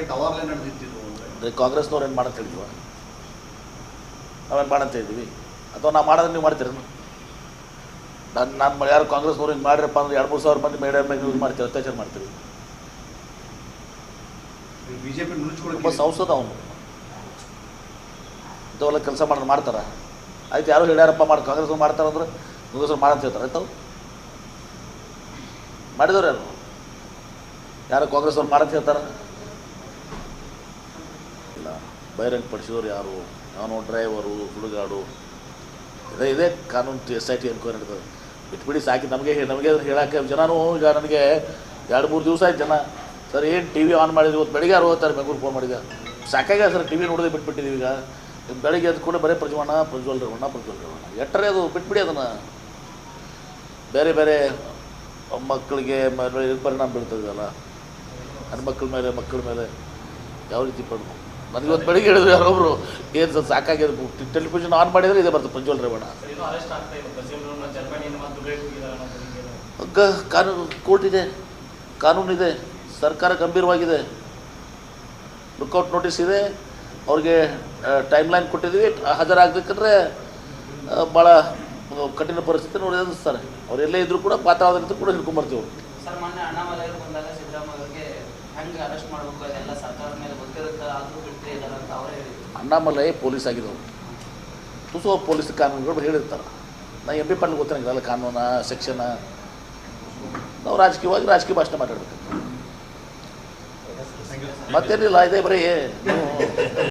Fight ಅವಾಗಲೇ ನಡೆದಿತ್ತು ಅಂದರೆ ಕಾಂಗ್ರೆಸ್ನವ್ರು ಏನು ಮಾಡಂತ ಹೇಳಿದ್ವ, ನಾವೇನು ಮಾಡಂತ ಹೇಳಿದ್ವಿ, ಅಥವಾ ನಾವು ಮಾಡೋದ್ರೆ ನೀವು ಮಾಡ್ತೀರ? ನಾನು ಯಾರು ಕಾಂಗ್ರೆಸ್ನವ್ರು ಹಿಂಗೆ ಮಾಡಿರಪ್ಪ ಅಂದ್ರೆ 2-3 ಸಾವಿರ ಮಂದಿ ಮೇಡಮ್ ಮೇಲೆ ಯೂಸ್ ಮಾಡ್ತೀವಿ, ಅತ್ಯಾಚಾರ ಮಾಡ್ತೀವಿ. ಬಿಜೆಪಿ ತುಂಬ ಸಂಸದ ಅವನು ಇಂಥವೆಲ್ಲ ಕೆಲಸ ಮಾಡ್ತಾರೆ. ಆಯ್ತು, ಯಾರು ಹೇಳ್ಯಾರಪ್ಪ ಕಾಂಗ್ರೆಸ್ ಮಾಡ್ತಾರೆ ಅಂದ್ರೆ ಕಾಂಗ್ರೆಸ್ ಮಾಡಂತ ಹೇಳ್ತಾರೆ. ಆಯ್ತು, ಮಾಡಿದವ್ರು ಯಾರು ಕಾಂಗ್ರೆಸ್ ಅವ್ರು ಮಾಡಂತ ಹೇಳ್ತಾರೆ? ಇಲ್ಲ, ಬಹಿರಂಗ ಪಡಿಸಿದವ್ರು ಯಾರು? ಅವನು ಡ್ರೈವರು, ಹುಡುಗಾಡು, ಇದೇ ಕಾನೂನು SIT ಎನ್ಕ್ವೈರಿ ನಡೀತದೆ. ಬಿಟ್ಬಿಡಿ ಸಾಕಿ. ನಮಗೆ ಹೇಳೋಕ್ಕೆ ಜನನೂ ಈಗ ನನಗೆ 2-3 ದಿವಸ ಆಯ್ತು ಜನ, ಸರ್ ಏನು TV ಆನ್ ಮಾಡಿದ್ವಿ, ಇವತ್ತು ಬೆಳಿಗ್ಗೆ 60 ಬೆಂಗಳೂರು ಫೋನ್ ಮಾಡಿದ, ಸಾಕಾಗ ಸರ್ TV ನೋಡೋದೇ ಬಿಟ್ಬಿಟ್ಟಿದ್ದೀವಿ. ಈಗ ಬೆಳಿಗ್ಗೆ ಅದು ಕೂಡ ಬರೀ ಪ್ರಜ್ವಲ್ ರೇವಣ್ಣ. ಎಟ್ಟರೆ ಅದು ಬಿಟ್ಬಿಡಿ. ಅದನ್ನು ಬೇರೆ ಬೇರೆ ಮಕ್ಕಳಿಗೆ ಪರಿಣಾಮ ಬೀಳ್ತದಲ್ಲ, ಹೆಣ್ಮಕ್ಳ ಮೇಲೆ, ಮಕ್ಕಳ ಮೇಲೆ ಯಾವ ರೀತಿ ಪರಿಣಾಮ. ನನಗಿವತ್ತು ಬೆಳಿಗ್ಗೆ ಹೇಳಿದ್ರು ಯಾರೊಬ್ಬರು, ಏನು ಸರ್ ಸಾಕಾಗಿದೆ, ಟೆಲಿವಿಷನ್ ಆನ್ ಮಾಡಿದರೆ ಇದೇ ಬರ್ತದೆ ಪ್ರಜ್ವಲ್ ರೇವಣ್ಣ. ಕಾನೂನು, ಕೋರ್ಟ್ ಇದೆ, ಕಾನೂನು ಇದೆ, ಸರ್ಕಾರ ಗಂಭೀರವಾಗಿದೆ, ಲುಕ್ಔಟ್ ನೋಟಿಸ್ ಇದೆ, ಅವ್ರಿಗೆ ಟೈಮ್ ಲೈನ್ ಕೊಟ್ಟಿದ್ದೀವಿ. ಹಾಜರಾಗಬೇಕಂದ್ರೆ ಭಾಳ ಕಠಿಣ ಪರಿಸ್ಥಿತಿ ನೋಡಿ ಎದುರಿಸ್ತಾರೆ. ಅವ್ರು ಎಲ್ಲೇ ಇದ್ದರೂ ಕೂಡ ಪಾತ್ರವಾದಂತ ಕೂಡ ಹಿಡ್ಕೊಂಬರ್ತೀವಿ. ಸರ್, ಮೊನ್ನೆ ಅಣ್ಣಾಮಲೈರು ಬಂದಾಗ ಸಿದ್ದರಾಮಯ್ಯವ್ರಿಗೆ ಹೆಂಗೆ ಅರೆಸ್ಟ್ ಮಾಡಬೇಕು ಅದೆಲ್ಲ ಸರ್ಕಾರದ ಮೇಲೆ ಗೊತ್ತಿರುತ್ತೆ, ಆದರೂ ಬಿಟ್ಟರೆ ಇದ್ದಾರೆ ಅಂತ ಅವರೇ ಹೇಳಿದ್ರು. ಅಣ್ಣಾಮಲೈ ಪೊಲೀಸ್ ಆಗಿದ್ದವರು, ತುಸು ಪೊಲೀಸ್ ಕಾನೂನುಗಳು ಹೇಳಿರ್ತಾರೆ. ನಾ MP ಪಾಟೀಲ್ ಗೊತ್ತಿರಂಗಿಲ್ಲ ಕಾನೂನ ಸೆಕ್ಷನ. ನಾವು ರಾಜಕೀಯ ಭಾಷಣ ಮಾತಾಡಬೇಕು, ಮತ್ತೇನಿಲ್ಲ. ಇದೇ ಬರೀ